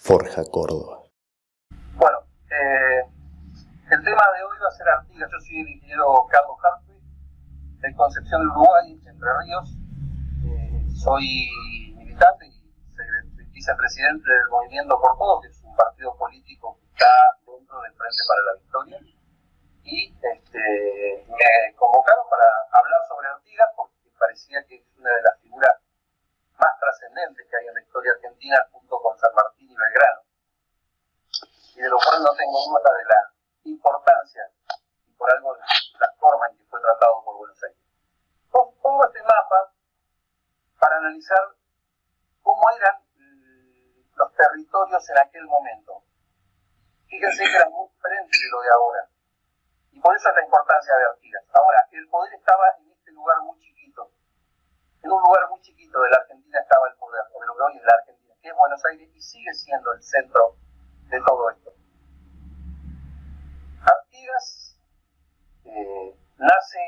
Forja Córdoba. Bueno, el tema de hoy va a ser Artigas. Yo soy el ingeniero Carlos Hartwig, de Concepción del Uruguay, Entre Ríos. Soy militante y vicepresidente del Movimiento por Todos, que es un partido político que está dentro del Frente para la Victoria. Y me convocaron para hablar sobre Artigas porque parecía que es una de las figuras más trascendentes que hay en la historia argentina, junto con San Martín y Belgrano, y de lo cual no tengo duda de la importancia y por algo la forma en que fue tratado por Buenos Aires. Pongo este mapa para analizar cómo eran los territorios en aquel momento. Fíjense que eran muy diferentes de lo de ahora, y por eso es la importancia de Artigas. Ahora, el poder estaba en este lugar muy chiquito. En un lugar muy chiquito de la Argentina estaba el poder, o de lo que hoy es la Argentina, que es Buenos Aires, y sigue siendo el centro de todo esto. Artigas nace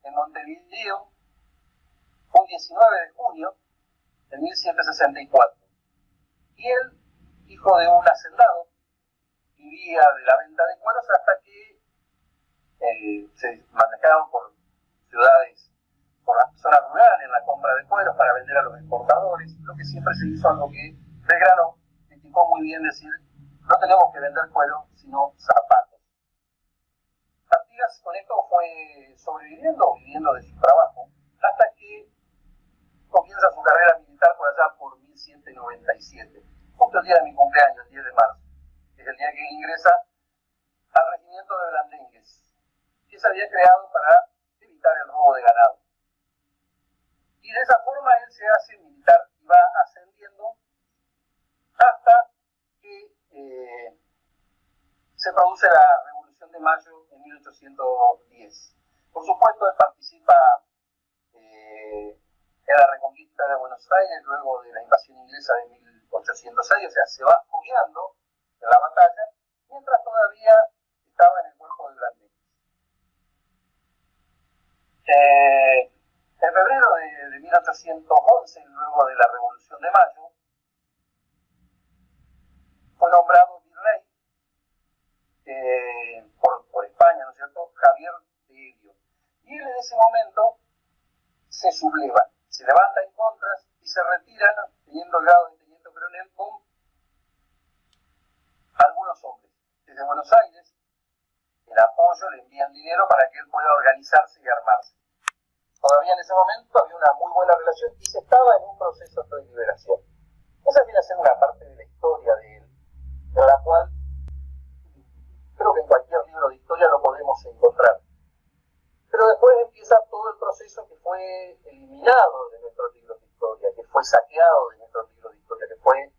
en Montevideo un 19 de junio de 1764. Y él, hijo de un hacendado, vivía de la venta de cueros hasta que se manejaban por ciudades, por las zonas rurales, en la compra de cueros para vender a los exportadores, lo que siempre se hizo, algo que Belgrano criticó muy bien, decir, no tenemos que vender cuero, sino zapatos. Artigas con esto fue sobreviviendo, viviendo de su trabajo, hasta que comienza su carrera militar por allá por 1797, justo el día de mi cumpleaños, el 10 de marzo, que es el día que él ingresa al regimiento de Blandengues, que se había creado para evitar el robo de ganado. Y de esa forma él se hace militar y va ascendiendo hasta que se produce la Revolución de Mayo en 1810. Por supuesto, él participa en la reconquista de Buenos Aires luego de la invasión inglesa de 1806, o sea, se va fogueando en la batalla, mientras todavía estaba en el cuerpo de Blandengues. En febrero de 1811, luego de la Revolución de Mayo, fue nombrado virrey por España, ¿no es cierto?, Javier de Helio. Y él en ese momento se subleva, se levanta en contras y se retira teniendo el grado de teniente coronel con algunos hombres. Desde Buenos Aires, el apoyo, le envían dinero para que él pueda organizarse y armarse. Todavía en ese momento había una muy buena relación y se estaba en un proceso de liberación. Esa viene a ser una parte de la historia de él, de la cual creo que en cualquier libro de historia lo podemos encontrar. Pero después empieza todo el proceso que fue eliminado de nuestros libros de historia, que fue saqueado de nuestros libros de historia, que fue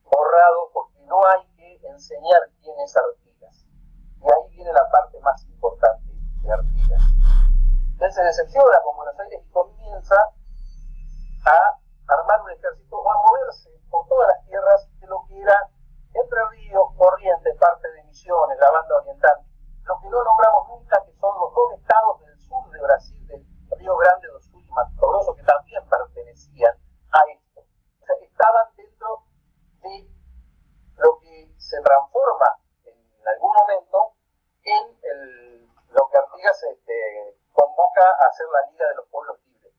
borrado porque no hay que enseñar quién es Artigas. Y ahí viene la parte más importante de Artigas. Él se decepciona con Buenos Aires y comienza a armar un ejército o a moverse por todas las tierras de lo que era Entre Ríos, Corrientes, parte de Misiones, la banda oriental, lo que no nombramos nunca, que son los dos estados del sur de Brasil, del Río Grande do Sul y Mato Grosso, que también pertenecían a esto. O sea, estaban dentro de lo que se transforma en algún momento en lo que Artigas convoca a hacer la Liga de los Pueblos Libres,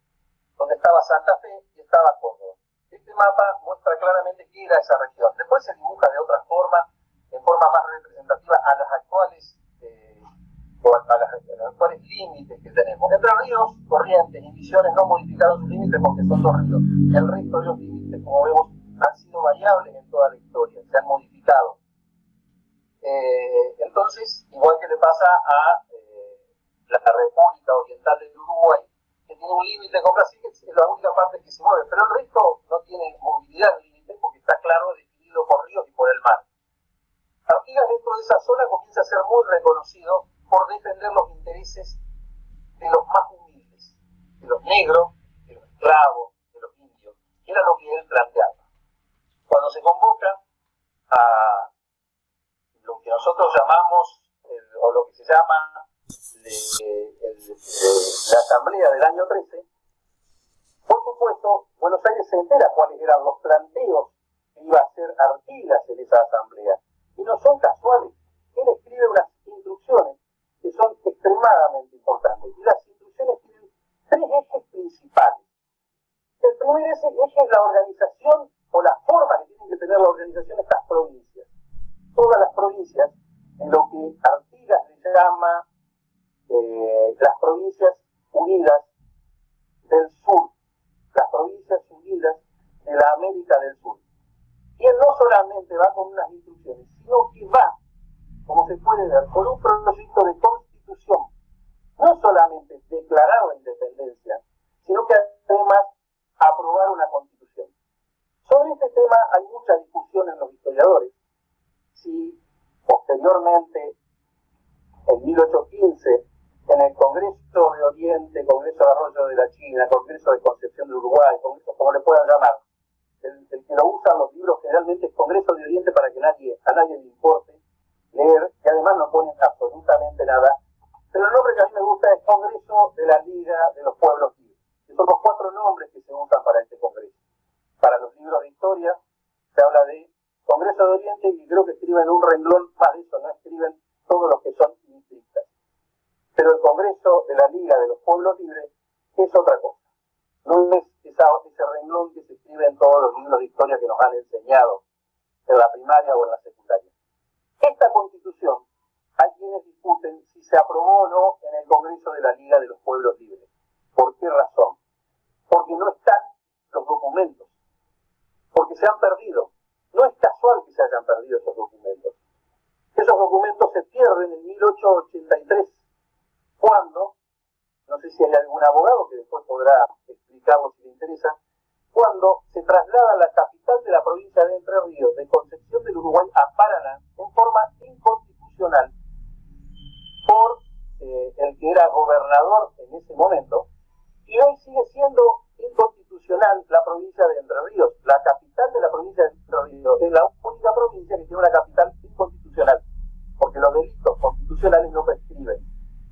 donde estaba Santa Fe y estaba Córdoba. Este mapa muestra claramente qué era esa región. Después se dibuja de otra forma, en forma más representativa a los actuales límites que tenemos. Entre Ríos, Corrientes y Misiones no modificaron sus límites porque son dos ríos. El resto de los límites, como vemos, han sido variables en toda la historia, se han modificado. Entonces, igual que le pasa a la República Oriental del Uruguay, que tiene un límite con Brasil, que es la única parte que se mueve, pero el resto no tiene movilidad de límite porque está claro definido por ríos y por el mar. Artigas dentro de esa zona comienza a ser muy reconocido por defender los intereses de los más humildes, de los negros, de los esclavos, de los indios, que era lo que él planteaba. Cuando se convoca a lo que nosotros llamamos, o lo que se llama la asamblea del año 13, por supuesto, Buenos Aires se entera cuáles eran los planteos que iba a hacer Artigas en esa asamblea. Y no son casuales. Él escribe unas instrucciones que son extremadamente importantes. Y las instrucciones tienen tres ejes principales. El primer eje es la organización o la forma que tienen que tener la organización de estas provincias. Todas las provincias, en lo que Artigas le llama las provincias unidas del sur, las provincias unidas de la América del Sur. Y él no solamente va con unas instrucciones, sino que va, como se puede ver, con un proyecto de constitución. No solamente declarar la independencia, sino que además aprobar una constitución. Sobre este tema hay mucha discusión en los historiadores. Si posteriormente, en 1815, en el Congreso de Oriente, Congreso de Arroyo de la China, Congreso de Concepción de Uruguay, Congreso como le puedan llamar, el que lo usan los libros generalmente es Congreso de Oriente para que a nadie le importe leer, y además no ponen absolutamente nada, pero el nombre que a mí me gusta es Congreso de la Liga de los Pueblos Libres, que son los 4 nombres que se usan para este congreso. Para los libros de historia se habla de Congreso de Oriente y creo que escriben un renglón más de eso, no escriben todos los que son mitristas. Pero el Congreso de la Liga de los Pueblos Libres es otra cosa. No es ese renglón que se escribe en todos los libros de historia que nos han enseñado en la primaria o en la secundaria. Esta constitución, hay quienes discuten si se aprobó o no en el Congreso de la Liga de los Pueblos Libres. ¿Por qué razón? Porque no están los documentos, porque se han perdido. No es casual que se hayan perdido esos documentos. Esos documentos se pierden en 1883, cuando, no sé si hay algún abogado que después podrá explicarlo si le interesa, cuando se traslada la capital de la provincia de Entre Ríos, de Concepción del Uruguay a Paraná, en forma inconstitucional, por el que era gobernador en ese momento, y hoy sigue siendo inconstitucional la provincia de Entre Ríos. La capital de la provincia de Entre Ríos es la única provincia que tiene una capital inconstitucional, porque los delitos constitucionales no prescriben.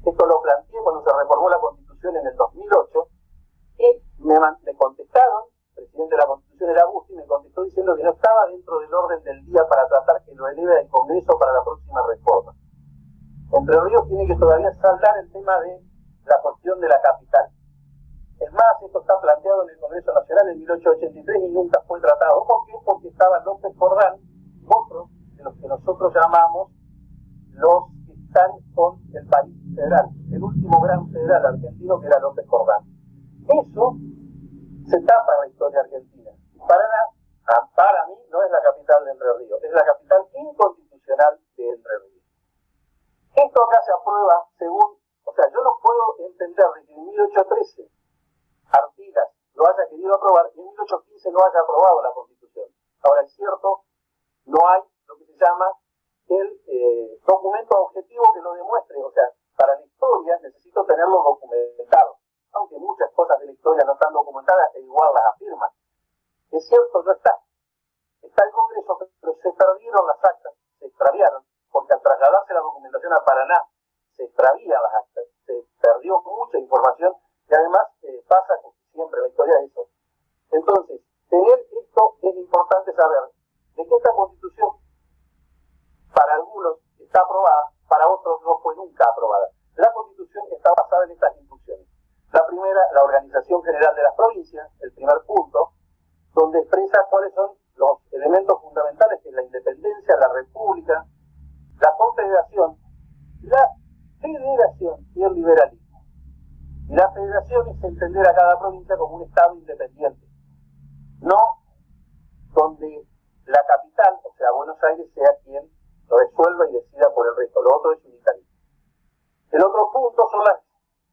Esto lo planteé cuando se reformó la Constitución en el 2008, y me contestaron, el presidente de la Constitución era Busti, me contestó diciendo que no estaba dentro del orden del día para tratar que lo eleve al Congreso para la próxima reforma. Entre Ríos tiene que todavía saldar el tema de la cuestión de la capital. Es más, esto está planteado en el Congreso Nacional en 1883 y nunca fue tratado. ¿Por qué? Porque estaba López Jordán, otro de los que nosotros llamamos los que están con el país federal, el último gran federal argentino que era López Jordán. Eso se tapa en la historia argentina. Paraná, para mí, no es la capital de Entre Ríos, es la capital inconstitucional de Entre Ríos. Esto acá se aprueba según, o sea, yo no puedo entender de que en 1813 Artigas lo haya querido aprobar y en 1815 no haya aprobado la Constitución. Ahora, es cierto, no hay lo que se llama el documento objetivo que lo demuestre. O sea, para la historia necesito tenerlo documentado, aunque muchas cosas de la historia no están documentadas e igual las afirman. Es cierto, no está. Está el Congreso, pero se perdieron las actas, se extraviaron, porque al trasladarse la documentación a Paraná, se extravían las actas, se perdió mucha información y además pasa siempre en la historia de eso. Entonces, tener esto es importante saber de que esta Constitución, para algunos está aprobada, para otros no fue nunca aprobada. La Constitución está basada en estas instrucciones. La primera, la organización general de las provincias, el primer punto, donde expresa cuáles son los elementos fundamentales, que es la independencia, la república, la confederación, la federación y el liberalismo. Y la federación es entender a cada provincia como un estado independiente, no donde la capital, o sea, Buenos Aires, sea quien resuelva y decida por el resto. Lo otro es unitarismo. El otro punto son las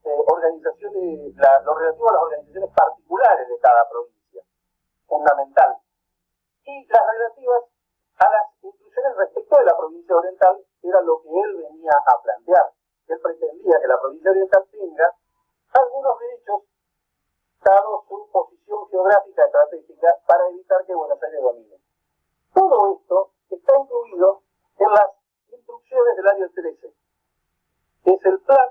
organizaciones, lo relativo a las organizaciones particulares de cada provincia, fundamental. Y las relativas a las instrucciones respecto de la provincia oriental, que era lo que él venía a plantear. Él pretendía que la provincia oriental tenga algunos derechos, dado su posición geográfica estratégica, para evitar que Buenos Aires domine. Todo esto está incluido en las instrucciones del año 13. Es el plan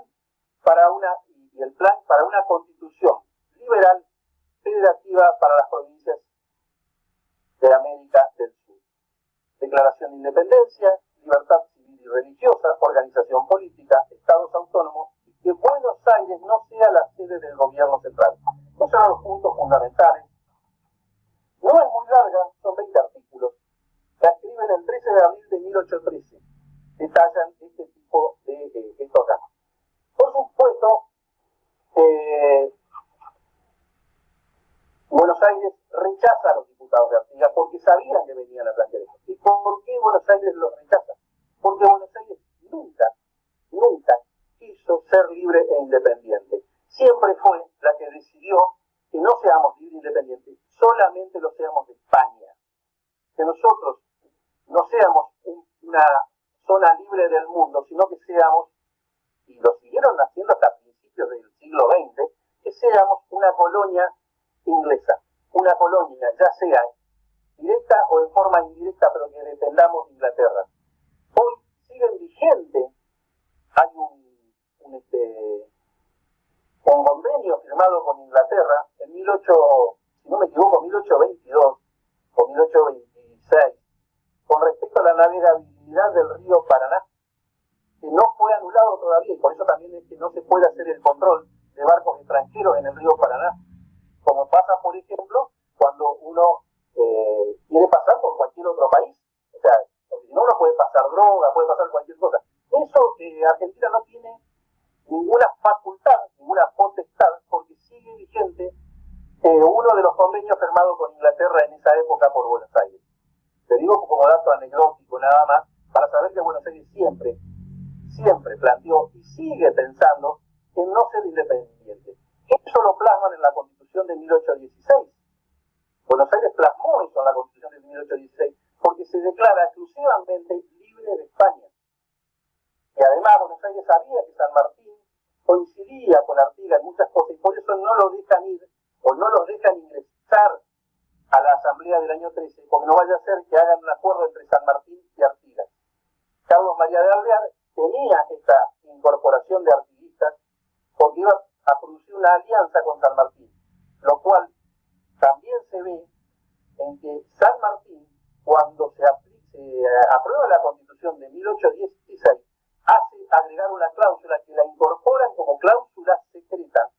para una constitución liberal federativa para las provincias de América del Sur. ¿De declaración de independencia, libertad civil y religiosa, organización política, estados autónomos, y que Buenos Aires no sea la sede del gobierno central. Esos son los puntos fundamentales. No es muy larga, son 20 artículos. La escriben el 13 de abril de 1813. Detallan este tipo de esto acá. Por supuesto, Buenos Aires rechaza a los diputados de Artigas porque sabían que venían a plantear eso. ¿Y por qué Buenos Aires los rechaza? Porque Buenos Aires nunca quiso ser libre e independiente. Siempre fue la que decidió que no seamos libres e independientes, solamente lo seamos de España. Que nosotros no seamos una zona libre del mundo, sino que seamos, y lo siguieron haciendo hasta principios del siglo XX, que seamos una colonia inglesa, una colonia, ya sea directa o en forma indirecta, pero que dependamos de Inglaterra. Hoy siguen vigentes, hay un convenio firmado con Inglaterra en 1822 o 1826, con respecto a la navegabilidad del río Paraná, que no fue anulado todavía, y por eso también es que no se puede hacer el control de barcos extranjeros en el río Paraná, como pasa, por ejemplo, cuando uno quiere pasar por cualquier otro país. O sea, porque si no, uno puede pasar droga, puede pasar cualquier cosa. Eso Argentina no tiene ninguna facultad, ninguna potestad, porque sigue vigente uno de los convenios firmados con Inglaterra en esa época por Buenos Aires. Te digo como dato anecdótico nada más, para saber que Buenos Aires siempre planteó y sigue pensando en no ser independiente. Eso lo plasman en la Constitución de 1816. Buenos Aires plasmó eso en la Constitución de 1816 porque se declara exclusivamente libre de España. Y además Buenos Aires sabía que San Martín coincidía con Artigas en muchas cosas y por eso no lo dejan ir o no los dejan ingresar a la asamblea del año 13, porque no vaya a ser que hagan un acuerdo entre San Martín y Artigas. Carlos María de Alvear tenía esta incorporación de artiguistas porque iba a producir una alianza con San Martín, lo cual también se ve en que San Martín, cuando se aprueba la Constitución de 1816, hace agregar una cláusula que la incorporan como cláusula secreta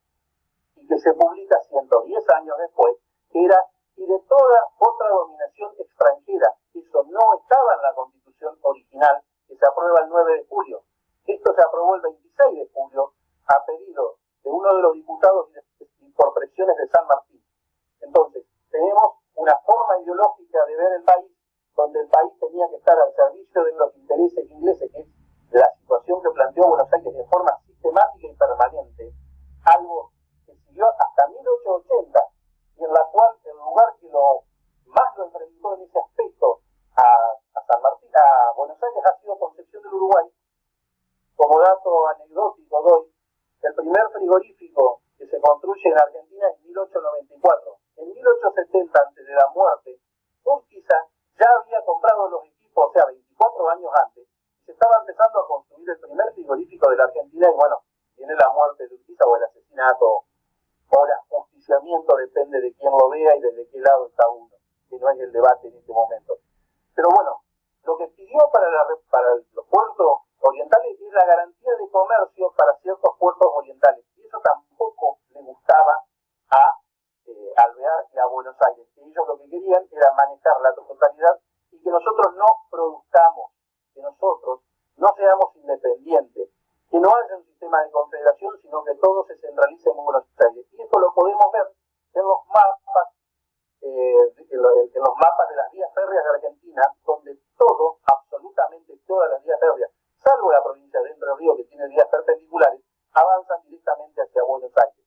y que se publica 110 años después, que era y de toda otra dominación extranjera. Eso no estaba en la Constitución original, que se aprueba el 9 de julio. Esto se aprobó el 26 de julio a pedido de uno de los diputados y por presiones de San Martín. Entonces, tenemos una forma ideológica de ver el país, donde el país tenía que estar al servicio de los intereses ingleses, que es la situación que planteó Buenos Aires de forma sistemática y permanente, algo que siguió hasta 1880, y en la cual el lugar que más lo enfrentó en ese aspecto a San Martín, a Buenos Aires, ha sido Concepción del Uruguay. Como dato anecdótico doy, el primer frigorífico que se construye en Argentina es 1894. En 1870, antes de la muerte, Urquiza ya había comprado los equipos, o sea, 24 años antes, y se estaba empezando a construir el primer frigorífico de la Argentina, y bueno, viene la muerte de Urquiza o el asesinato o el ajusticiamiento, depende de quién lo vea y desde qué lado está uno, que no es el debate en este momento. Pero bueno, lo que pidió para los puertos orientales es la garantía de comercio para ciertos puertos orientales, y eso tampoco le gustaba a Alvear y a Buenos Aires, que ellos lo que querían era manejar la totalidad y que nosotros no produzcamos, que nosotros no seamos independientes, que no haya un sistema de confederación, sino que todo se centralice en Buenos Aires. Y esto lo podemos ver en los mapas, en los mapas de las vías férreas de Argentina, donde todo, absolutamente todas las vías férreas, salvo la provincia de Entre Ríos, que tiene vías perpendiculares, avanzan directamente hacia Buenos Aires.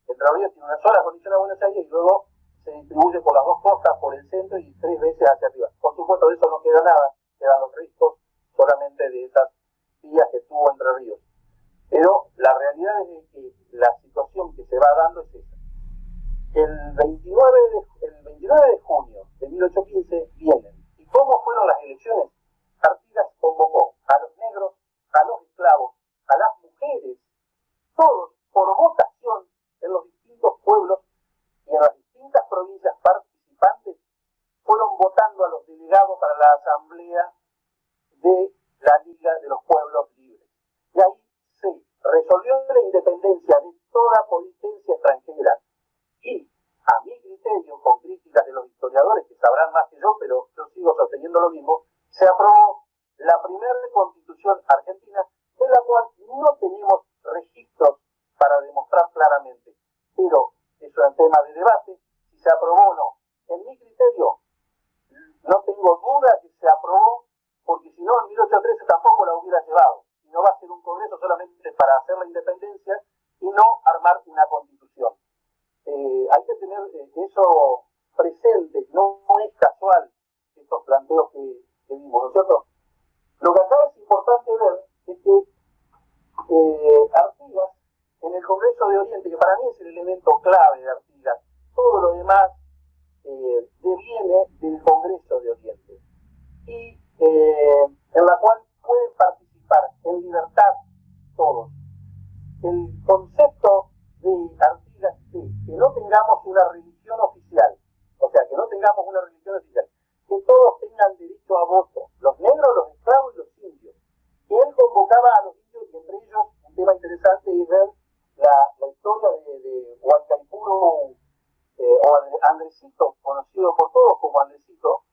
Entre Ríos tiene una sola conexión a Buenos Aires y luego se distribuye por las dos costas, por el centro y 3 veces hacia arriba. Por supuesto, de eso no queda nada, quedan los restos solamente de esas vías que tuvo Entre Ríos. Pero la realidad es que la situación que se va dando es esa. El 29 de junio de 1815 vienen. ¿Y cómo fueron las elecciones? Artigas convocó a los negros, a los esclavos, a las mujeres, todos por votación en los distintos pueblos y en las distintas provincias participantes fueron votando a los delegados delegado para la Asamblea de la Liga de los Pueblos Libres. Y ahí se resolvió la independencia de toda potencia extranjera y, a mi criterio, con críticas de los historiadores que sabrán más que yo, pero yo sigo sosteniendo lo mismo, se aprobó la primera constitución argentina, de la cual no tenemos registros para demostrar claramente, pero es un tema de debate, si se aprobó o no. En mi criterio, no tengo duda que se aprobó, porque si no, en 1813 tampoco la hubiera llevado, y no va a ser un congreso solamente para hacer la independencia y no armar una constitución. Hay que tener eso presente, no es casual estos planteos que vimos, ¿no es cierto? Lo que acá es importante ver es que Artigas, en el Congreso de Oriente, que para mí es el elemento clave de Artigas, todo lo demás deviene del Congreso de Oriente, y en la cual pueden participar en libertad todos. El concepto de Artigas es que no tengamos una religión oficial, o sea, que no tengamos una religión oficial, que todos tengan derecho a voto, los negros, los esclavos y los indios. Que él convocaba a los indios, y entre ellos, un tema interesante es ver la historia de Huaycaipuro, o Andresito, conocido por todos como Andresito.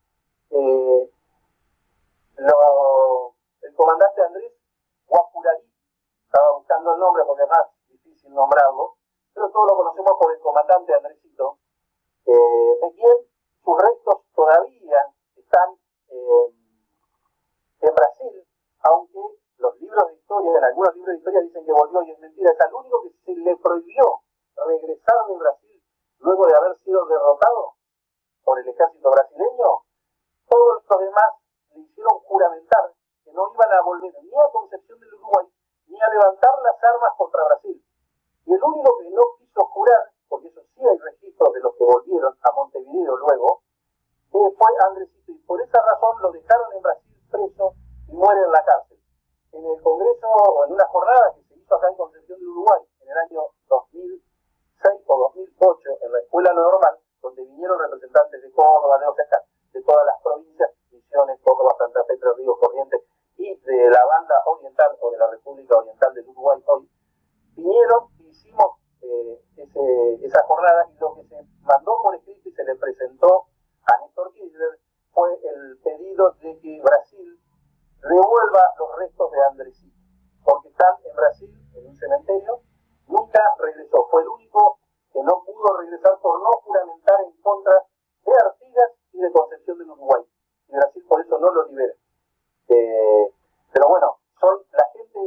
El comandante Andrés Guapurarí, estaba buscando el nombre porque es más difícil nombrarlo, pero todos lo conocemos por el comandante Andresito, de quien sus restos todavía están en Brasil, aunque los libros de historia, en algunos libros de historia dicen que volvió, y es mentira. Es al único que se le prohibió regresar de Brasil luego de haber sido derrotado por el ejército brasileño. Todos los demás le hicieron juramentar que no iban a volver ni a Concepción del Uruguay ni a levantar las armas contra Brasil. Y el único que no quiso jurar, porque eso sí hay registros de los que volvieron a Montevideo luego, fue Andresito, y por esa razón lo dejaron en Brasil preso y muere en la cárcel. En el Congreso, o en una jornada que se hizo acá en Concepción del Uruguay, en el año 2006 o 2008, en la Escuela Normal, donde vinieron representantes de Córdoba, de todas las provincias, Misiones, Córdoba, Santa Fe, Tres Ríos, Corrientes, y de la banda oriental, o de la República Oriental del Uruguay hoy, vinieron y hicimos esa jornada, y lo que se mandó por escrito y se le presentó a Néstor Kirchner fue el pedido de que Brasil devuelva los restos de Andresito, porque están en Brasil, en un cementerio. Nunca regresó, fue el único que no pudo regresar por no juramentar en contra de Artigas y de Concepción del Uruguay, y Brasil por eso no lo libera. Pero bueno, son la gente,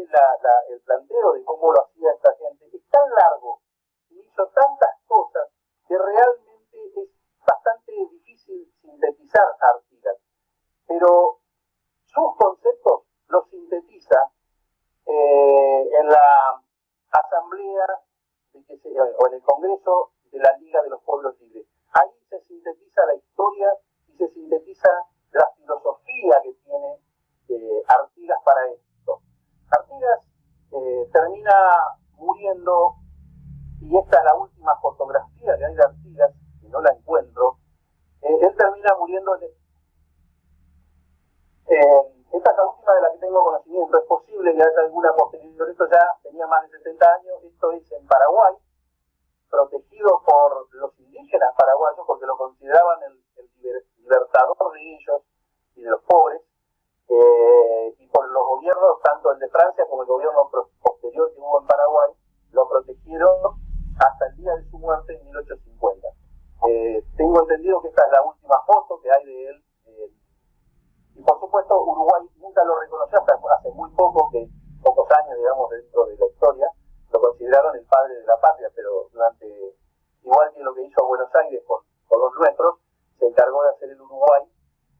el planteo de cómo lo hacía esta gente es tan largo y hizo tantas cosas que realmente es bastante difícil sintetizar a Artigas, pero sus conceptos los sintetiza en la asamblea o en el Congreso de la Liga de los Pueblos Libres. Ahí se sintetiza la historia y se sintetiza la filosofía que tiene Artigas para esto. Artigas termina muriendo, y esta es la última fotografía que hay de Artigas, y no la encuentro. Él termina muriendo esta es la última de la que tengo conocimiento. Es posible que haya alguna posterior. Esto ya tenía más de 70 años. Esto es en Paraguay, protegido por los indígenas paraguayos, porque lo consideraban el libertador de ellos y de los pobres, y por los gobiernos, tanto el de Francia como el gobierno posterior que hubo en Paraguay, lo protegieron hasta el día de su muerte en 1850. Tengo entendido que esta es la última foto que hay de él. Y por supuesto Uruguay nunca lo reconoció hasta hace muy pocos años, digamos, dentro de la historia, lo consideraron el padre de la patria, pero igual que lo que hizo Buenos Aires con los nuestros, se encargó de hacer el Uruguay,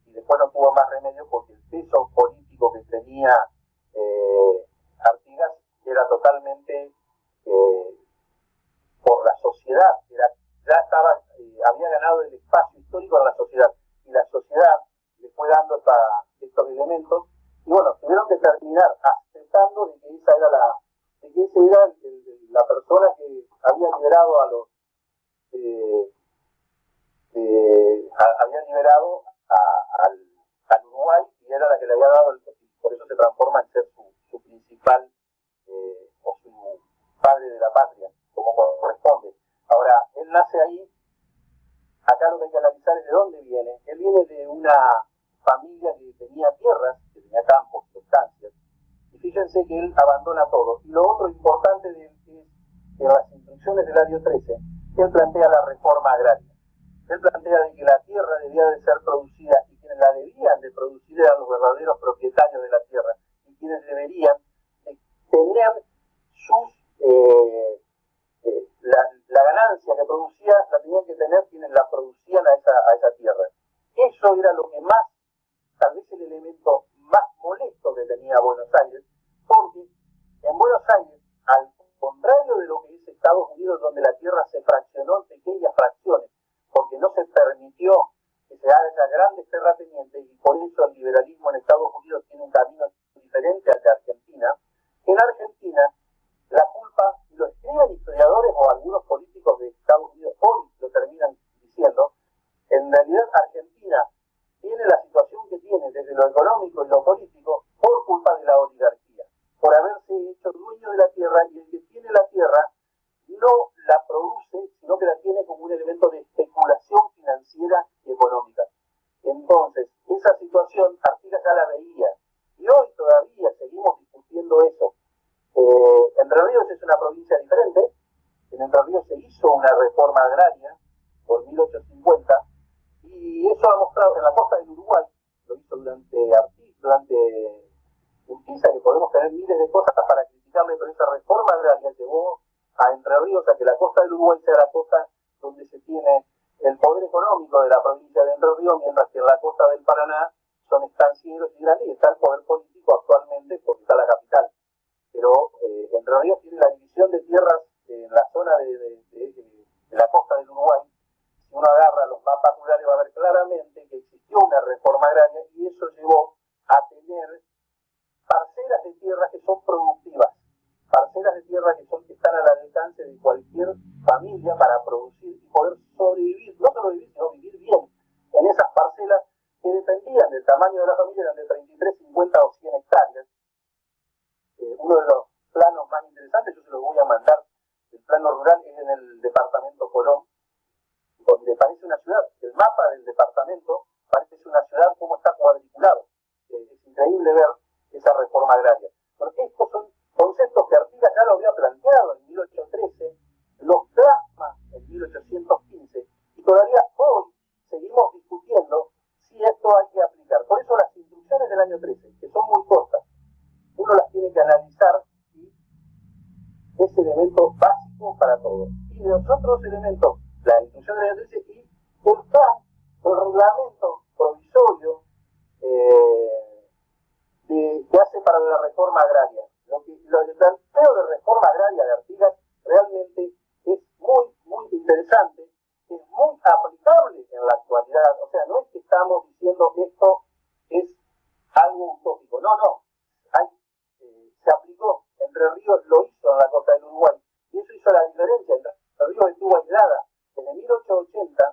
y después no tuvo más remedio porque el peso político que tenía Artigas era totalmente por la sociedad, había ganado el espacio histórico en la sociedad, y la sociedad le fue dando estos elementos, y bueno, tuvieron que terminar aceptando de que esa era la persona que había liberado había liberado viene de una familia que tenía tierras, que tenía campos, estancias, y fíjense que él abandona todo. Y lo otro importante de él es que en las instrucciones del año 13, él plantea la reforma agraria. Él plantea de que la tierra debía de ser producida y quienes la debían de producir eran los verdaderos propietarios de la tierra y quienes deberían de tener la ganancia que producía la tenían que tener quienes la producían a esa tierra. Eso era lo que más, tal vez el elemento más molesto que tenía Buenos Aires, porque en Buenos Aires, al contrario de lo que es Estados Unidos, donde la tierra se fraccionó en pequeñas fracciones, porque no se permitió que se hagan esas grandes terratenientes, y por eso el liberalismo en Estados Unidos tiene un camino diferente al de Argentina. En Argentina, la culpa, y lo escriben historiadores o algunos políticos de Estados Unidos hoy lo terminan diciendo, en realidad Argentina tiene la situación que tiene desde lo económico y lo político por culpa de la oligarquía, por haberse hecho dueño de la tierra, y el que tiene la tierra no la produce, sino que la tiene como un elemento de especulación financiera y económica. Entonces, esa situación Artigas ya la veía, y hoy todavía seguimos discutiendo eso. Entre Ríos es una provincia diferente. En Entre Ríos se hizo una reforma agraria por 1850, y eso ha mostrado en la costa del Uruguay, lo hizo durante Urquiza, que podemos tener miles de cosas para criticarle, pero esa reforma agraria llevó a Entre Ríos a que la costa del Uruguay sea la costa donde se tiene el poder económico de la provincia de Entre Ríos, mientras que en la costa del Paraná son estancieros y grandes, y está el poder político actualmente porque está la capital. Pero Entre Ríos tiene la división de tierras en la zona de la costa del Uruguay. Si uno agarra los mapas rurales va a ver claramente que existió una reforma agraria, y eso llevó a tener parcelas de tierra que son productivas, parcelas de tierra que están al alcance de cualquier familia para producir y poder sobrevivir, no solo vivir, sino vivir bien en esas parcelas que dependían del tamaño de la familia, eran de 33, 50 o 100 hectáreas. Uno de los planos más interesantes, yo se los voy a mandar, el plano rural es en el departamento Colón, donde parece una ciudad. El mapa del departamento parece una ciudad como está cuadriculado. Es increíble ver esa reforma agraria. Porque estos son conceptos que Artigas ya lo había planteado en 1813, los plasma en 1815, y todavía hoy seguimos discutiendo si esto hay que aplicar. Por eso las instrucciones del año 13, que son muy cortas, uno las tiene que analizar, y es elemento básico para todo. Y de los otros elementos, la instrucción del año 13 y el plan, el reglamento provisorio que hace para la reforma agraria. El planteo de reforma agraria de Artigas realmente es muy, muy interesante, es muy aplicable en la actualidad. O sea, no es que estamos diciendo que esto es algo utópico, no. Se aplicó. Entre Ríos lo hizo en la costa del Uruguay, y eso hizo la diferencia. Entre Ríos estuvo aislada desde 1880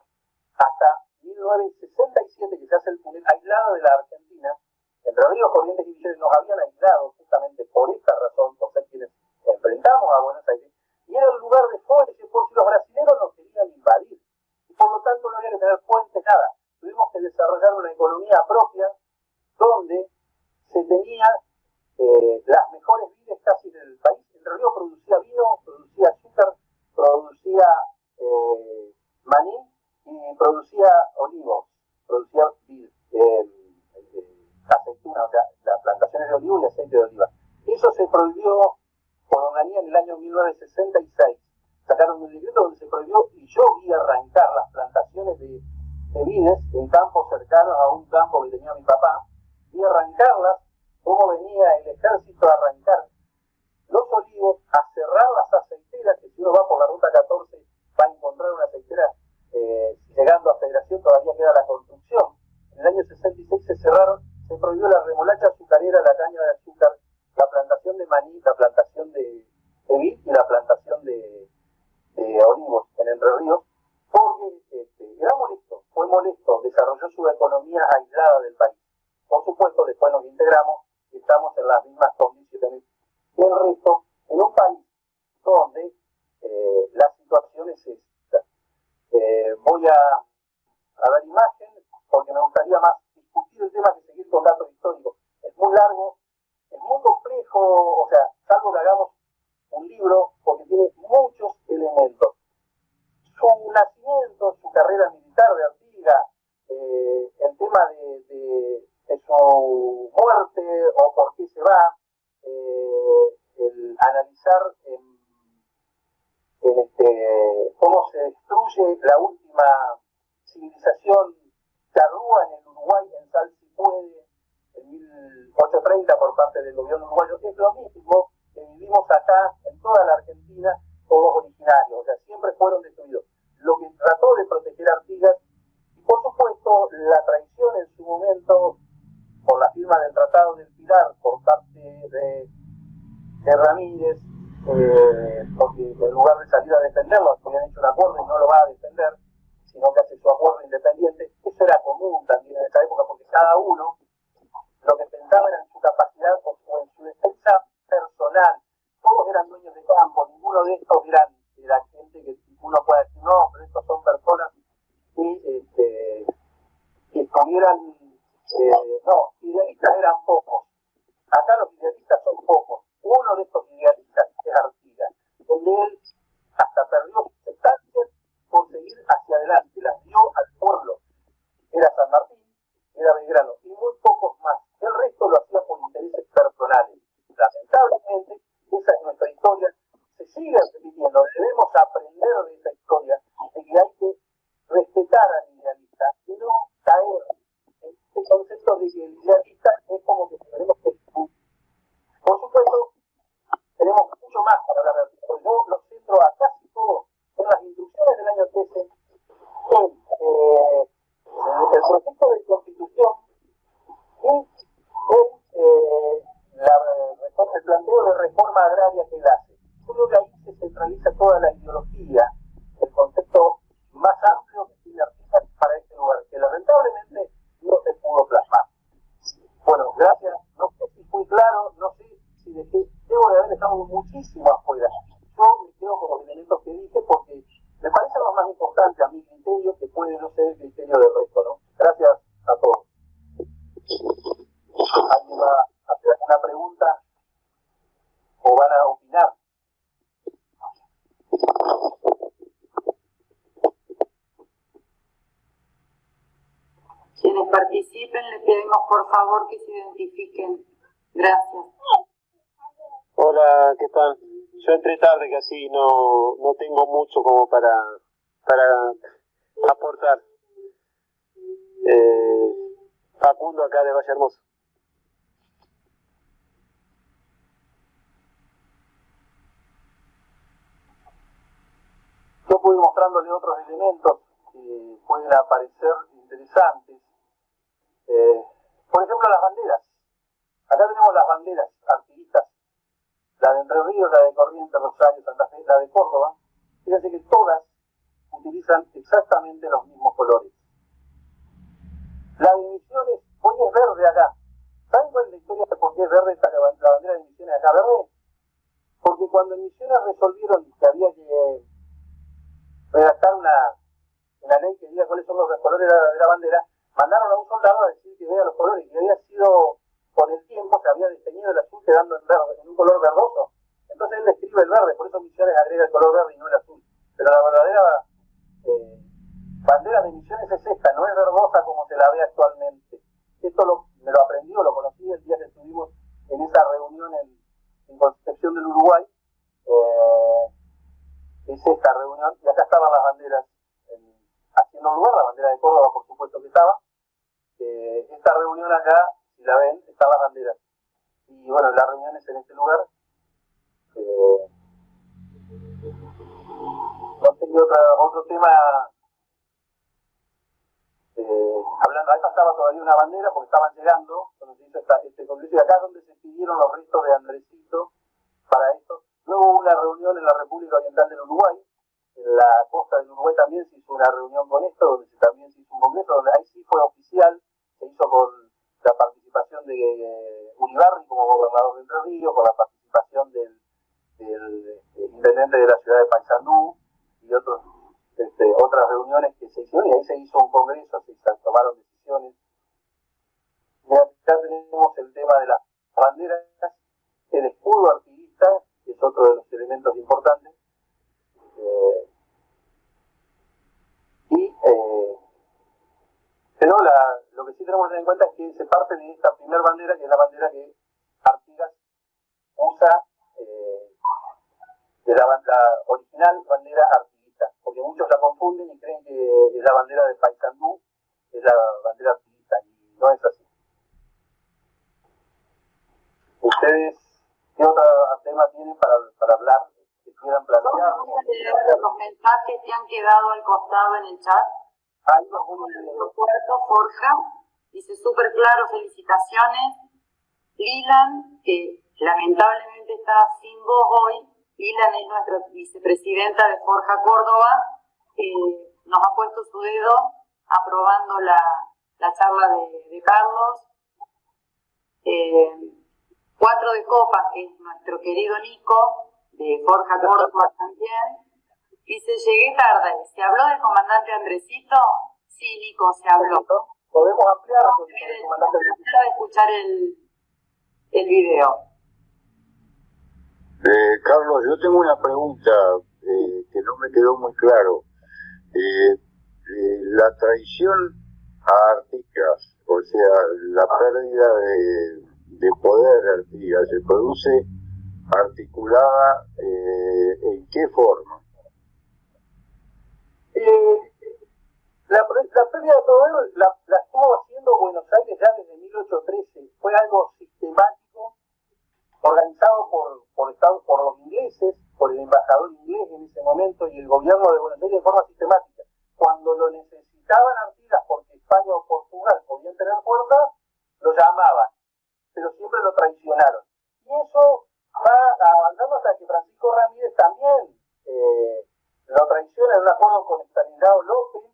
hasta 1967, que se hace el túnel, aislada de la Argentina. Entre Ríos, Corrientes y Misiones nos habían aislado justamente por esta razón, por ser quienes enfrentamos a Buenos Aires, y era el lugar de fuerza, por si los brasileños nos querían invadir, y por lo tanto no había que tener puente, nada. Tuvimos que desarrollar una economía propia donde se tenía las mejores vides casi del país. Entre Ríos producía vino, producía azúcar, producía maní y producía olivos, producía aceituna, o sea, las plantaciones de olivo y aceite de oliva. Eso se prohibió por Onganía en el año 1966. Sacaron un decreto donde se prohibió, y yo vi arrancar las plantaciones de vides en campos cercanos a un campo que tenía mi papá, vi arrancarlas, cómo venía el ejército a arrancar los olivos, a cerrar las aceiteras, que si uno va por la ruta 14 va a encontrar una aceitera, llegando a Federación todavía queda la construcción. En el año 66 se cerraron, se prohibió la remolacha azucarera, la caña de azúcar, la plantación de maní, la plantación de vid y la plantación de olivos en Entre Ríos, porque era molesto, fue molesto, desarrolló su economía aislada del país. Por supuesto, después nos integramos y estamos en las mismas condiciones que el resto, en un país donde la situación es esta. Voy a dar imagen porque me gusta parte o por qué se va, el analizar cómo se destruye la última civilización charrúa en el Uruguay, en Sal Si Puede, en 1830 por parte del gobierno uruguayo, es lo mismo que vivimos acá en toda la Argentina con los originarios, o sea, siempre fueron destruidos. Lo que trató de proteger Artigas, y por supuesto la traición en su momento por la firma del Tratado del Pilar por parte de Ramírez, porque en lugar de salir a defenderlo, habían hecho un acuerdo y no lo va a defender, sino que hace su acuerdo independiente. Eso era común también en esa época, porque cada uno lo que pensaba era en su capacidad o en su defensa personal. Todos eran dueños de campo, ninguno de estos era gente que uno pueda decir, no, pero estos son personas que estuvieran, no, idealistas eran pocos. Acá los idealistas son pocos. Uno de estos idealistas es Artigas, donde él hasta perdió sus estancias por seguir hacia adelante, las dio al pueblo. Era San Martín, era Belgrano, y muy pocos más. El resto lo hacía por intereses personales. Lamentablemente, esa es nuestra historia. Se sigue repitiendo. Debemos aprender de esa historia, de que hay que respetar al idealista y no caer en este concepto de que el idealista es como que tenemos que... Por supuesto, tenemos mucho más para hablar de Artigas. Yo lo centro a casi todo en las instrucciones del año 13, en el proyecto de constitución y en el planteo de reforma agraria que él hace. Yo creo que ahí se centraliza toda la ideología, el concepto más amplio que tiene Artigas para este lugar, que lamentablemente no se pudo plasmar. Bueno, gracias. No sé si fui claro, no sé si debo de haber dejado muchísimo afuera. Yo me quedo con los elementos que dije porque me parecen los más importantes a mi criterio, que puede no ser el criterio del resto, ¿no? Gracias a todos. ¿Alguien va a hacer alguna pregunta o van a opinar? Quienes participen, les pedimos por favor que se identifiquen. Gracias. Hola, ¿qué tal? Yo entré tarde, que así no tengo mucho como para aportar. Facundo acá de Valle Hermoso. Yo puedo ir mostrándole otros elementos que pueden aparecer interesantes. Por ejemplo, las banderas. Acá tenemos las banderas artiguistas, la de Entre Ríos, la de Corrientes, Rosario, Santa Fe, la de Córdoba. Fíjense que todas utilizan exactamente los mismos colores. La de Misiones, hoy es verde acá. ¿Saben cuál es la historia de por qué es verde la bandera de Misiones acá verde? Porque cuando en Misiones resolvieron que había que redactar una ley que diga cuáles son los colores de la bandera, mandaron a un soldado a decir que vea los colores, y había sido, con el tiempo, se había desteñido el azul quedando en verde, en un color verdoso. Entonces él describe el verde, por eso Misiones agrega el color verde y no el azul. Pero la verdadera bandera de Misiones es esta, no es verdosa como se la ve actualmente. Esto me lo aprendí o lo conocí el día que estuvimos en esa reunión en Concepción del Uruguay. Es esta reunión, y acá estaban las banderas haciendo lugar, la bandera de Córdoba por supuesto que estaba. Esta reunión acá, si la ven, están las banderas. Y bueno, la reunión es en este lugar. No sé qué otro tema. Hablando, ahí estaba todavía una bandera porque estaban llegando cuando se hizo este congreso, y acá es donde se pidieron los restos de Andresito para esto. Luego hubo una reunión en la República Oriental del Uruguay, en la costa del Uruguay también se hizo una reunión con esto, donde también se hizo un congreso, donde ahí sí fue oficial, se hizo con la participación de Ulibarri como gobernador de Entre Ríos, con la participación del intendente de la ciudad de Paysandú y otras reuniones que se hicieron, y ahí se hizo un congreso, se tomaron decisiones. Y acá tenemos el tema de las banderas, el escudo artiguista, que es otro de los elementos importantes. Pero lo que sí tenemos que tener en cuenta es que se parte de esta primera bandera, que es la bandera que Artigas usa, de la original bandera artiguista, porque muchos la confunden y creen que es la bandera de Paysandú, es la bandera artiguista, y no es así. ¿Ustedes qué otro tema tienen para hablar, que quieran plantear? Los mensajes que han quedado al costado en el chat. Ahí los voy a leer. Puerto Forja dice súper claro, felicitaciones. Lilan, que lamentablemente está sin voz hoy. Lilan es nuestra vicepresidenta de Forja Córdoba, nos ha puesto su dedo aprobando la charla de Carlos. 4 de Copas, que es nuestro querido Nico, de Forja Córdoba también, dice, llegué tarde, ¿se habló del comandante Andresito? Sí, Nico, se habló. ¿Podemos ampliar con el comandante Andresito? De escuchar el video. Carlos, yo tengo una pregunta que no me quedó muy claro. La traición a Artigas, o sea, la pérdida de poder de Artigas, ¿se produce articulada en qué forma? La pérdida de poder la estuvo haciendo Buenos Aires ya desde 1813. Fue algo sistemático, organizado por los ingleses, por el embajador inglés en ese momento y el gobierno de Buenos Aires de forma sistemática. Cuando lo necesitaban Artigas porque España o Portugal podían tener fuerza, lo llamaban, pero siempre lo traicionaron. Y eso va avanzando hasta que Francisco Ramírez también lo traiciona en un acuerdo con Estanislao López.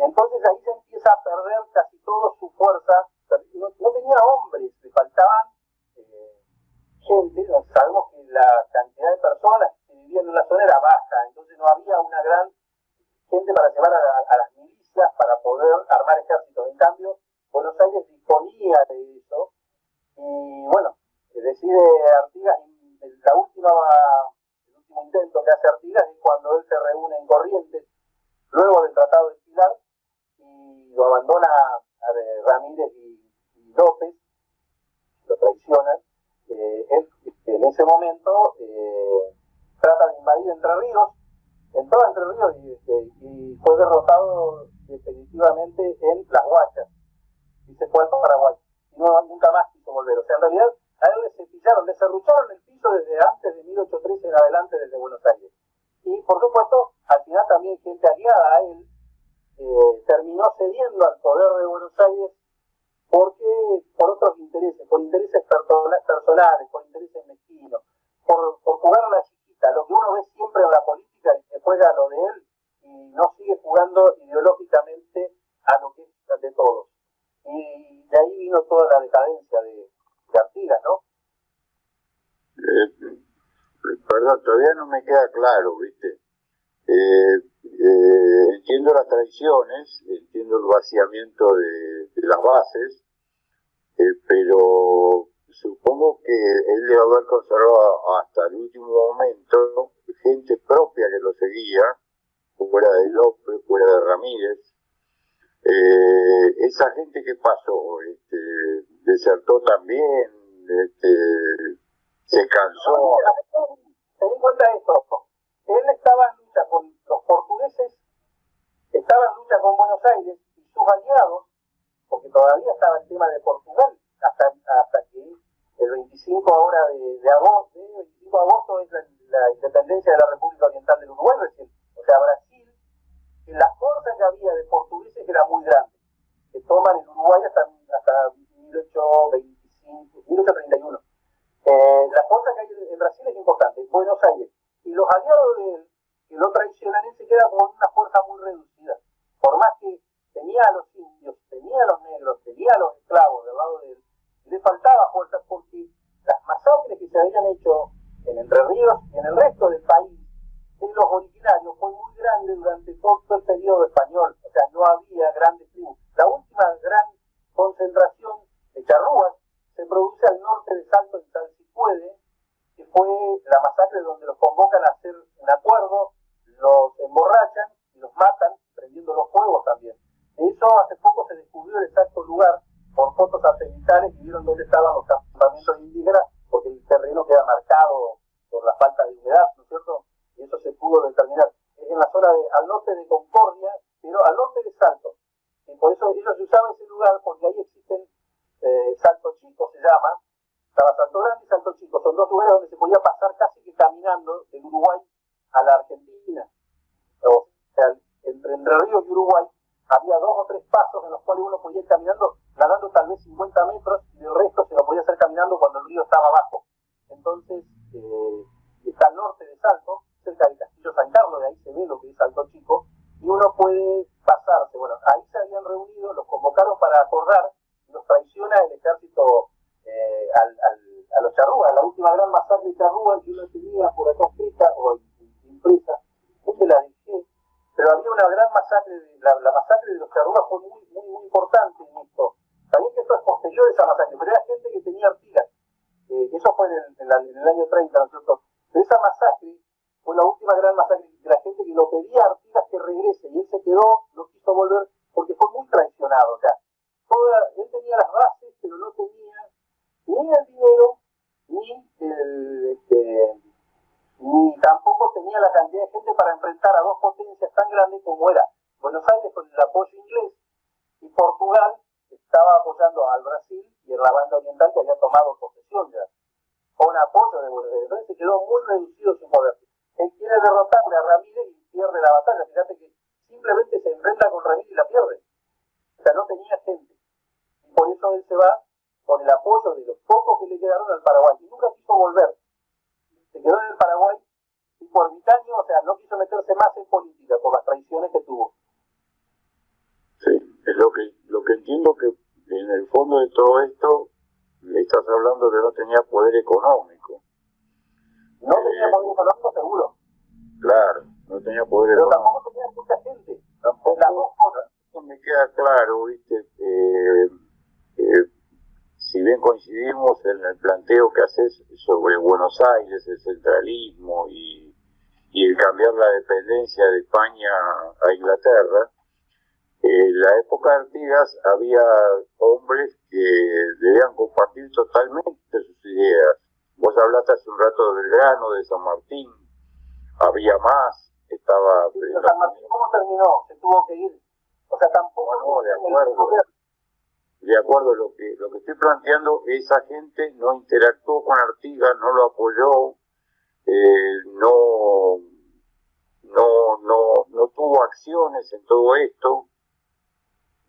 Entonces ahí se empieza a perder casi toda su fuerza. No tenía hombres, le faltaban gente. Sabemos que la cantidad de personas que vivían en la zona era baja, entonces no había una gran gente para llevar a las milicias para poder armar ejércitos. En cambio, Buenos Aires disponía de eso y bueno, decide Artigas, el último intento que hace Artigas es cuando él se reúne en Corrientes luego del Tratado de Pilar y lo abandona a Ramírez y López, lo traicionan. Él en ese momento trata de invadir Entre Ríos, entró a Entre Ríos y fue derrotado definitivamente en Las Guachas y se fue al Paraguay y nunca más quiso volver. O sea, en realidad a él le serrucharon el piso desde antes de 1813 en adelante desde Buenos Aires. Y por supuesto, al final también gente aliada a él terminó cediendo al poder de Buenos Aires porque por otros intereses, por intereses personales, por intereses mezquinos, por jugar a la chiquita, lo que uno ve siempre en la política, el que juega a lo de él y no sigue jugando ideológicamente a lo que es de todos. Y de ahí vino toda la decadencia de Artigas, ¿no? Perdón, todavía no me queda claro, ¿viste? Entiendo las traiciones, entiendo el vaciamiento de las bases, pero supongo que él debe haber conservado hasta el último momento gente propia que lo seguía, fuera de López, fuera de Ramírez. Esa gente que pasó, desertó también, se cansó. Ten en cuenta esto, él estaba en lucha con los portugueses, estaba en lucha con Buenos Aires y sus aliados, porque todavía estaba el tema de Portugal, hasta que el 25 ahora de agosto, el 25 de agosto es la independencia de la República Oriental del Uruguay recién. O sea, Brasil, en la fuerza que había de portugueses era muy grande, que toman el Uruguay hasta 1831. La fuerza que hay en Brasil es importante, en Buenos Aires. Y los aliados de él, que lo traicionan, él se queda con una fuerza muy reducida. Por más que tenía a los indios, tenía a los negros, tenía a los esclavos del lado de él, le faltaba fuerza porque las masacres que se habían hecho en Entre Ríos y en el resto del país de los originarios fue muy grande durante todo el periodo español. O sea, no había grandes tribus. La última gran concentración de charrúas se produce al norte de Salto, en Salsipuede, que fue la masacre donde los convocan a hacer un acuerdo, los emborrachan y los matan, prendiendo los fuegos también. De eso hace poco se descubrió el exacto lugar por fotos satelitales y vieron dónde estaban los campamentos indígenas, porque el terreno queda marcado por la falta de humedad, ¿no es cierto? Y eso se pudo determinar. Es en la zona al norte de Concordia, pero al norte de Salto. Y por eso ellos usaban ese lugar, porque ahí existen Salto Chico, se llama. Estaba Salto Grande y Salto Chico. Son dos lugares donde se podía pasar casi que caminando del Uruguay a la Argentina. O sea, entre Ríos y Uruguay había 2 o 3 pasos en los cuales uno podía ir caminando, nadando tal vez 50 metros, y el resto se lo podía hacer caminando cuando el río estaba abajo. Entonces, está al norte de Salto, cerca del Castillo San Carlos, de ahí se ve lo que es Salto Chico, y uno puede pasarse. Bueno, ahí se habían reunido, los convocaron para acordar, y los traiciona el ejército a los charrúas, la última gran masacre de charrúas que uno tenía por acá escrita o impresa, ¿dónde la dejé? Pero había una gran masacre, la masacre de los charrúas fue muy importante en esto. También que esto es posterior a esa masacre, pero era gente que tenía Artigas. Eso fue en el año 30, ¿no es cierto? Pero esa masacre fue la última gran masacre de la gente que lo pedía a Artigas que regrese, y él se quedó, no quiso volver, porque fue muy traicionado. O sea, él tenía las bases, pero no tenía ni el dinero, ni tampoco tenía la cantidad de gente para enfrentar a dos potencias tan grandes como era Buenos Aires con el apoyo inglés, y Portugal estaba apoyando al Brasil y en la banda oriental que había tomado posesión ya, con apoyo de Buenos Aires. Entonces se quedó muy reducido su poder. Él quiere derrotarle a Ramírez y pierde la batalla. Fíjate que simplemente se enfrenta con Ramírez y la pierde. O sea, no tenía gente. Y por eso él se va con el apoyo de los pocos que le quedaron al Paraguay. Y nunca quiso volver. Se quedó en el Paraguay y por ermitaño, o sea, no quiso meterse más en política por las traiciones que tuvo. Sí, es lo que entiendo, que en el fondo de todo esto le estás hablando que no tenía poder económico. No tenía poder económico, seguro. Claro, no tenía poder pero económico. Tampoco tenía mucha gente. Tampoco me queda claro, ¿viste? Si bien coincidimos en el planteo que haces sobre Buenos Aires, el centralismo y el cambiar la dependencia de España a Inglaterra, en la época de Artigas había hombres que debían compartir totalmente sus ideas. Vos hablaste hace un rato de Belgrano, de San Martín, había más, estaba... Pero San Martín, ¿cómo terminó? Se tuvo que ir. O sea, tampoco... No, de acuerdo, lo que estoy planteando, esa gente no interactuó con Artigas, no lo apoyó, no tuvo acciones en todo esto.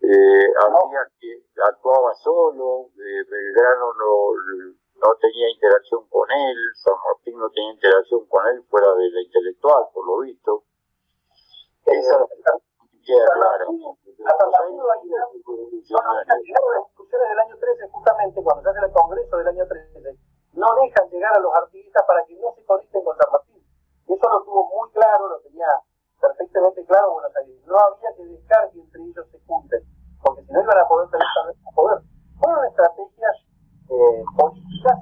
Artigas que actuaba solo, Belgrano no tenía interacción con él, San Martín no tenía interacción con él fuera de la intelectual, por lo visto. Esa queda clara. Las discusiones del año 13, justamente cuando se hace el Congreso del año 13, no dejan llegar a los artiguistas para que no se conecten con San Martín. Eso lo tuvo muy claro, lo tenía perfectamente claro Buenos Aires. No había que dejar que entre ellos se junten, porque si no iban a poder tener poder. Fueron estrategias políticas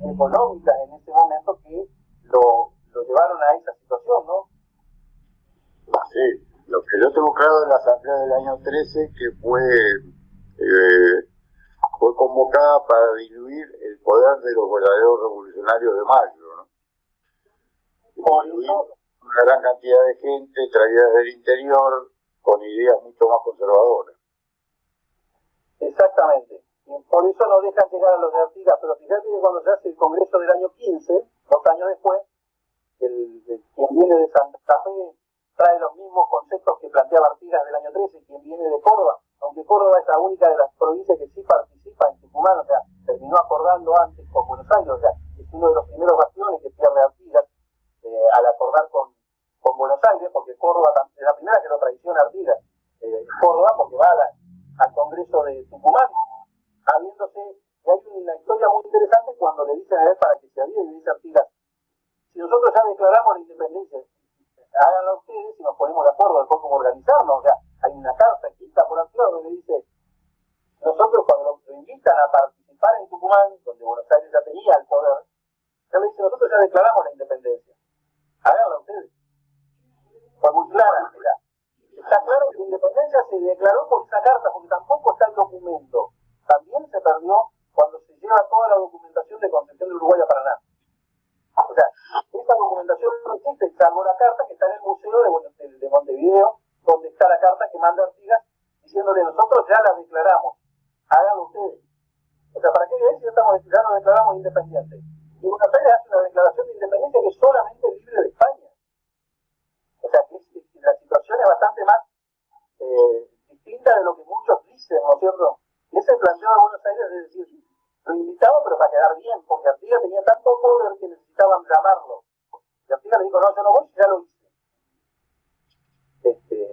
y económicas en ese momento que lo llevaron a esa situación, ¿no? Sí, lo que yo tengo claro de la asamblea del año 13 que fue convocada para diluir el poder de los verdaderos revolucionarios de mayo, ¿no? Diluir una gran cantidad de gente traída del interior con ideas mucho más conservadoras. Exactamente. Y por eso no dejan llegar a los de Artigas, pero fíjate que cuando se hace el Congreso del año 15, 2 años después, quien viene de Santa Fe trae los mismos conceptos que planteaba Artigas del año 13, quien viene de Córdoba, aunque Córdoba es la única de las provincias que sí participa en Tucumán, o sea, terminó acordando antes con Buenos Aires, o sea, es uno de los primeros bastiones que pierde Artigas al acordar con Buenos Aires, porque Córdoba es la primera que lo traiciona Artigas, Córdoba, porque va al Congreso de Tucumán, y hay una historia muy interesante cuando le dicen a él para que se adhiera, y le dice Artigas, si nosotros ya declaramos la independencia, háganlo ustedes y nos ponemos de acuerdo después cómo organizarnos. O sea, hay una carta escrita por Artigas donde dice, nosotros cuando lo invitan a participar en Tucumán, donde Buenos Aires ya tenía el poder, él le dice, nosotros ya declaramos la independencia, háganlo ustedes. Fue muy clara, Está claro que la independencia se declaró por esa carta, porque tampoco está el documento. También se perdió cuando se lleva toda la documentación de Concepción del Uruguay a Paraná. O sea, esa documentación no existe, salvo la carta que está en el Museo de Montevideo, donde está la carta que manda Artigas diciéndole: nosotros ya la declaramos, háganlo ustedes. O sea, ¿para qué decir que ya nos declaramos independientes? Y Buenos Aires hace una declaración de independencia que es solamente libre de España. O sea, que la situación es bastante más distinta de lo que muchos dicen, ¿no es cierto? Y ese planteo de Buenos Aires es decir, lo invitaba pero para quedar bien, porque Artigas tenía tanto poder que necesitaban llamarlo. Y Artigas le dijo: no, yo no voy, ya lo hice.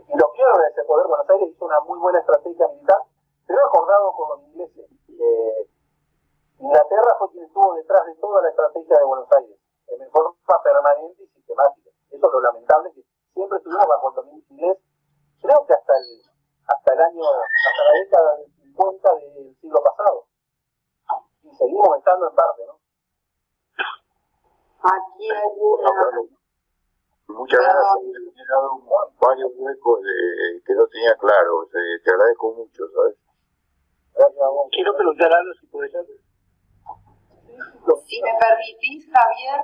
Y lo pierde ese poder. Buenos Aires hizo una muy buena estrategia militar, pero acordado con los ingleses. Inglaterra fue quien estuvo detrás de toda la estrategia de Buenos Aires, en forma permanente y sistemática. Eso es lo lamentable, que siempre estuvimos bajo el dominio inglés, creo que hasta la década del 50 del siglo pasado. Y seguimos estando en parte, ¿no? Aquí hay una... Muchas gracias, me he dado varios huecos que no tenía claro. Te agradezco mucho, ¿sabes? Gracias a vos. Quiero preguntar algo, si puede ser. Si me permitís, Javier,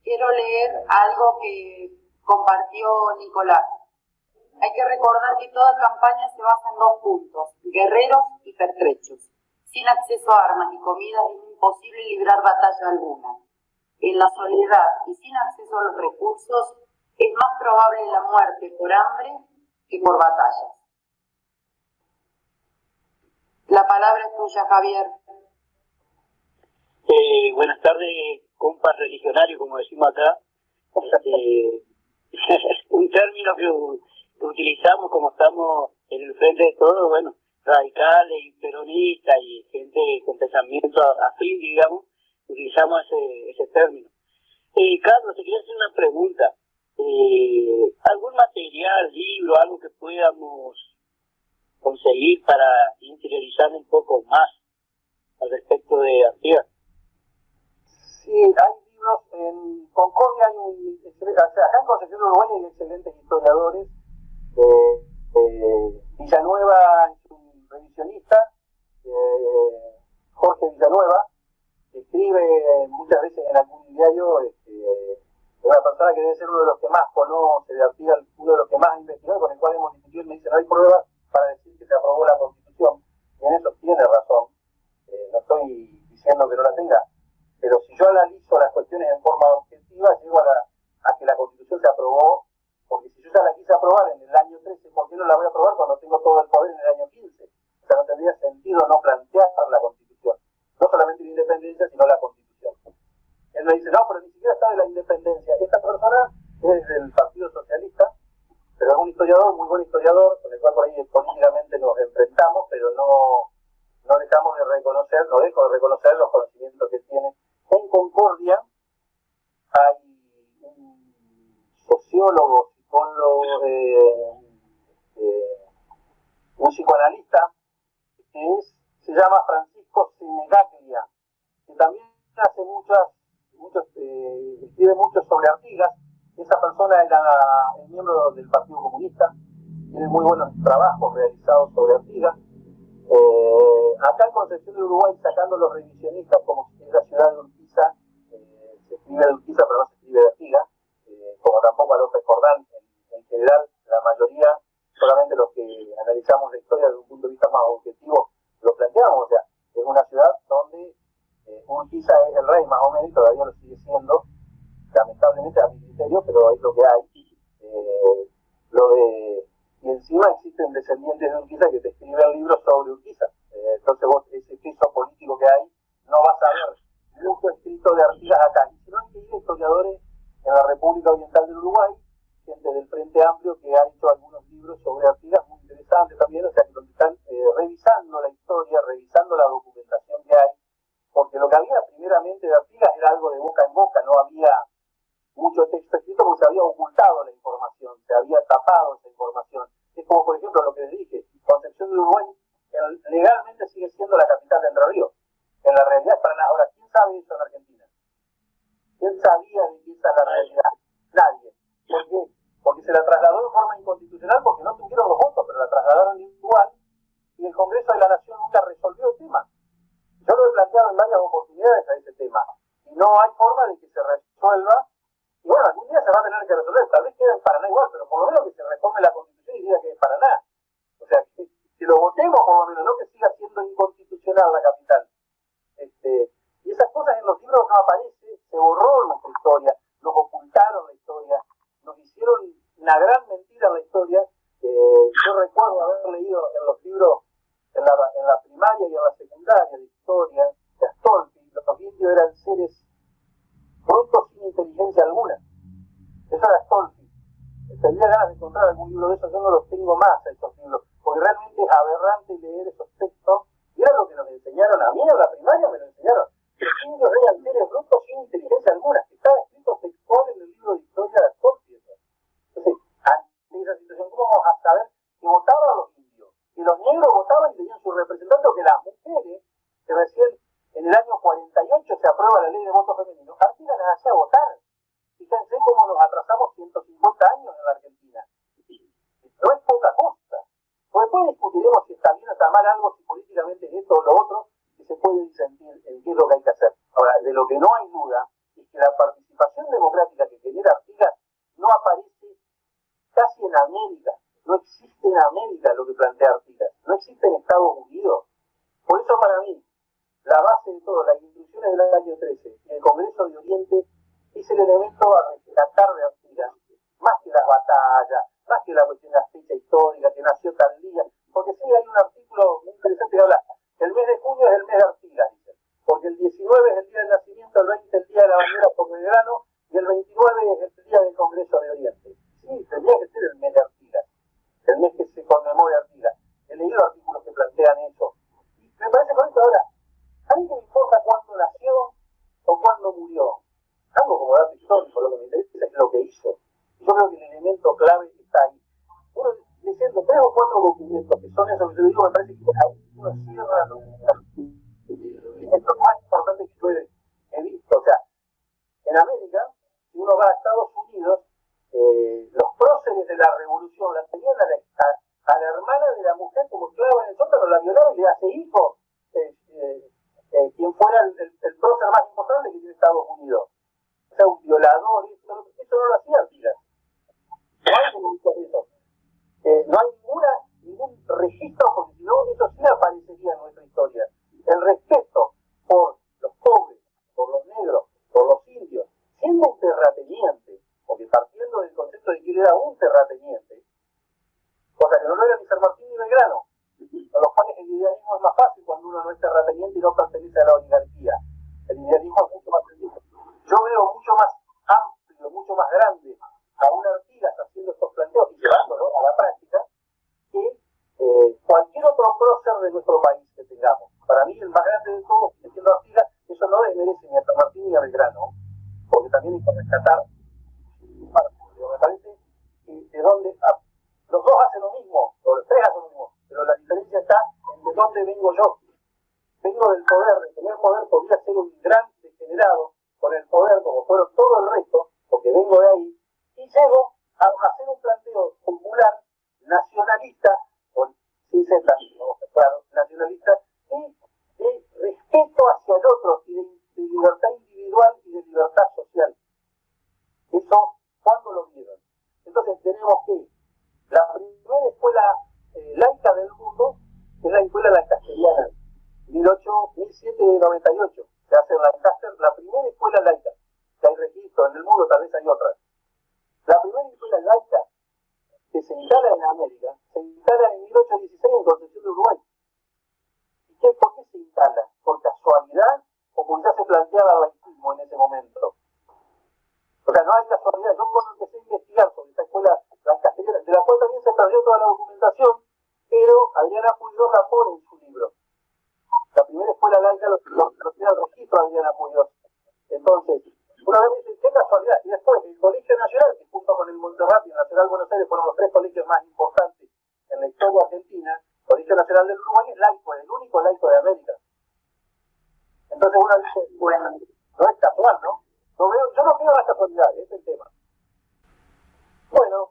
quiero leer algo que compartió Nicolás. Hay que recordar que toda campaña se basa en dos puntos: guerreros y pertrechos. Sin acceso a armas y comida es imposible librar batalla alguna. En la soledad y sin acceso a los recursos es más probable la muerte por hambre que por batallas. La palabra es tuya, Javier. Buenas tardes, compas religionarios, como decimos acá. Un término que utilizamos como estamos en el frente de todo, bueno, radicales y peronistas y gente con pensamiento afín, digamos, utilizamos ese término. Carlos, te quería hacer una pregunta. ¿Algún material, libro, algo que podamos conseguir para interiorizar un poco más al respecto de Artigas? Sí, hay libros. En Concordia hay acá en Concepción del Uruguay hay excelentes historiadores. Villanueva es un revisionista, Jorge Villanueva, que escribe muchas veces en algún diario, una persona que debe ser uno de los que más conoce de Artigas, uno de los que más ha investigado, con el cual hemos discutido. Me dice: no hay pruebas para decir que se aprobó la Constitución, y en eso tiene razón. No estoy diciendo que no la tenga, pero si yo analizo las cuestiones en forma objetiva, llego a que la Constitución se aprobó, porque si yo ya la quise aprobar en el año 13, ¿por qué no la voy a aprobar cuando tengo todo el poder en el año 15? O sea, no tendría sentido no plantear la Constitución, no solamente la independencia, sino la Constitución. Él me dice: no, pero ni siquiera está de la independencia. Esta persona es del Partido Socialista, pero es un historiador, muy buen historiador, con el cual por ahí políticamente nos enfrentamos, pero no dejamos de reconocer, no dejo de reconocer los conocimientos que tiene. En Concordia hay un sociólogo, psicólogo, un psicoanalista que se llama Francisco Senegaglia, que también hace escribe mucho sobre Artigas. Esa persona era miembro del Partido Comunista, tiene muy buenos trabajos realizados sobre Artigas. Acá en Concepción del Uruguay, sacando los revisionistas, como es la ciudad de Urquiza, se escribe de Urquiza pero no se escribe de Artigas, como tampoco a López Jordán. En general, la mayoría, solamente los que analizamos la historia desde un punto de vista más objetivo, lo planteamos. O sea, es una ciudad donde Urquiza es el rey más o menos, y todavía lo sigue siendo, lamentablemente a mi criterio, pero es lo que hay. Y encima existen descendientes de Urquiza que te escriben libros sobre Urquiza. Entonces vos, ese peso político que hay, no vas a ver mucho escrito de Artigas acá. Y si no, hay que ir a historiadores en la República Oriental del Uruguay, gente del Frente Amplio que ha hecho algunos libros sobre Artigas muy interesantes también, o sea, que donde están revisando la historia, revisando la documentación que hay, porque lo que había primeramente de Artigas era algo de boca en boca, no había mucho texto escrito porque se había ocultado la información, se había tapado esa información. Es como, por ejemplo, lo que les dije: Concepción del Uruguay legalmente sigue siendo la capital de Entre Ríos. En la realidad es Paraná. Ahora, ¿quién sabe eso en Argentina? ¿Quién sabía de que esa es la realidad? Nadie. ¿Por qué? porque se la trasladó en forma inconstitucional porque no tuvieron los votos, pero la trasladaron igual, y el Congreso de la Nación nunca resolvió el tema. Yo lo he planteado en varias oportunidades a ese tema, y no hay forma de que se resuelva, y bueno, algún día se va a tener que resolver, tal vez quede en Paraná igual, pero por lo menos que se reforme la Constitución y diga que es Paraná. O sea, que lo votemos por lo menos, no que siga siendo inconstitucional la capital. Y esas cosas en los libros no aparecen, se borró nuestra historia, nos ocultaron la historia, nos hicieron una gran mentira en la historia. Yo recuerdo haber leído en los libros, en la primaria y en la secundaria de historia, de Astolfi, los indios eran seres brutos sin inteligencia alguna. Eso era Astolfi. Tendría ganas de encontrar algún libro de esos, yo no los tengo más, esos libros, porque realmente es aberrante leer esos textos, y era lo que nos enseñaron a mí en la primaria, me lo enseñaron. Los indios eran seres brutos sin inteligencia alguna. Estaba escrito textual en el libro de historia de Astolfi. Entonces, ante esa situación, ¿cómo vamos a saber que votaban los indios? Que los negros votaban y tenían su representante, que las mujeres, que recién en el año 48 se aprueba la ley de voto femenino, Artigas las hacía votar. Fíjense cómo nos atrasamos 150 años en la Argentina. No es poca cosa. Después discutiremos si está bien o está mal algo, si políticamente es esto o lo otro, y se puede disentir en qué es lo que hay que hacer. Ahora, de lo que no hay duda es que la participación democrática que genera Artigas no aparece casi en América. No existe en América lo que plantea Artigas. No existe en Estados Unidos. Por eso para mí, la base de todo, las instituciones del año 13 y el Congreso de Oriente es el elemento a rescatar de Artigas, más que las batallas, más que la cuestión de la fecha histórica, que nació tal día, porque sí hay un artículo muy interesante que habla, el mes de junio es el mes de Artigas, dice, porque el 19 es el día del nacimiento, el 20 es el día de la bandera por Belgrano, y el 29 es el día del Congreso de Oriente. Sí, tendría que ser el mes de Artigas, el mes que se conmemore Artigas. He leído artículos que plantean eso. Y me parece correcto. Ahora, a mí que me importa cuándo nació o cuándo murió. Algo como dato histórico, lo que me interesa es lo que hizo. Yo creo que el elemento clave está ahí. Uno leyendo 3 o 4 documentos que son esos que yo digo, me parece que uno cierra lo más importante que yo he visto. O sea, en América, si uno va a Estados Unidos, los próceres de la revolución la tenían a la hermana de la mujer como esclava en el sótano, la violaba y le hace hijos. Quien fuera el prócer más importante que tiene Estados Unidos. O sea, un violador, eso no lo hacía Artigas. No hay eso. No hay ningún registro, porque si no, eso sí aparecería en nuestra historia. El respeto por los pobres, por los negros, por los indios, siendo un terrateniente, porque partiendo del concepto de que él era un terrateniente, cosa que no lo era ni San Martín ni Belgrano, con los cuales el idealismo es más fácil cuando uno no es terrateniente y no pertenece a la oligarquía. El idealismo es mucho más sencillo. Yo veo mucho más amplio, mucho más grande a un Artigas haciendo estos planteos y llevándolo a la práctica que cualquier otro prócer de nuestro país que tengamos. Para mí el más grande de todos sigue siendo Artigas. Eso no desmerece ni a San Martín ni a Belgrano, porque también hay que rescatar. Pero me parece que de dónde los dos hacen lo mismo, o los tres hacen lo mismo, pero la diferencia está en de dónde vengo yo. Vengo del poder, de tener poder, podría ser un gran degenerado con el poder, como fueron todo el resto, porque vengo de ahí, y llego a hacer un planteo popular, nacionalista, sin ser tan claro, nacionalista, y de respeto hacia el otro, y de libertad individual y de libertad social. Eso, ¿cuándo lo vieron? Entonces tenemos que la primera escuela laica del mundo es la escuela lancasteriana, 1798, se hace en Lancaster, la primera escuela laica, que hay registro en el mundo, tal vez hay otras. La primera escuela laica que se instala en América, se instala en 1816 en Concepción de Uruguay. ¿Y por qué se instala? ¿Por casualidad o porque ya se planteaba el laicismo en ese momento? O sea, no hay casualidad. Yo cuando empecé a investigar sobre esta escuela lancasteriana, de la cual también se perdió toda la documentación, pero Adriana Puigdós la pone en su libro. La primera escuela laica lo tiene el registro Adriana Puigdós. Entonces, una vez me dice, qué casualidad. Y después, el Colegio Nacional, que junto con el Monserrat y el Nacional Buenos Aires fueron los 3 colegios más importantes en la historia argentina, el Colegio Nacional del Uruguay es laico, es el único laico de América. Entonces uno dice, bueno, no es casual, ¿no? Yo no veo las casualidades, ese es el tema. Bueno,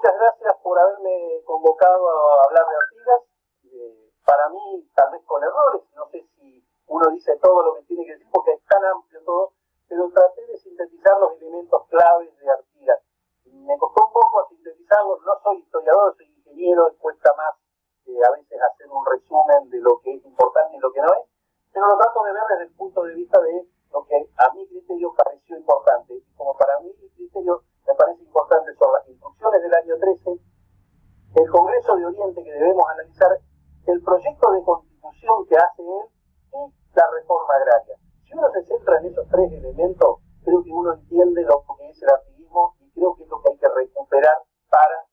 muchas gracias por haberme convocado a hablar de Artigas. Para mí, tal vez con errores, no sé si uno dice todo lo que tiene que decir porque es tan amplio todo, pero traté de sintetizar los elementos claves de Artigas. Me costó un poco sintetizarlos, no soy historiador, soy ingeniero, y cuesta más a veces hacer un resumen de lo que es importante y lo que no es, pero lo trato de ver desde el punto de vista de lo que a mi criterio pareció importante. Y como para mí criterio me parece importante son las instrucciones del año 13, el Congreso de Oriente que debemos analizar, el proyecto de constitución que hace él y la reforma agraria. Si uno se centra en esos tres elementos, creo que uno entiende lo que es el artiguismo y creo que es lo que hay que recuperar para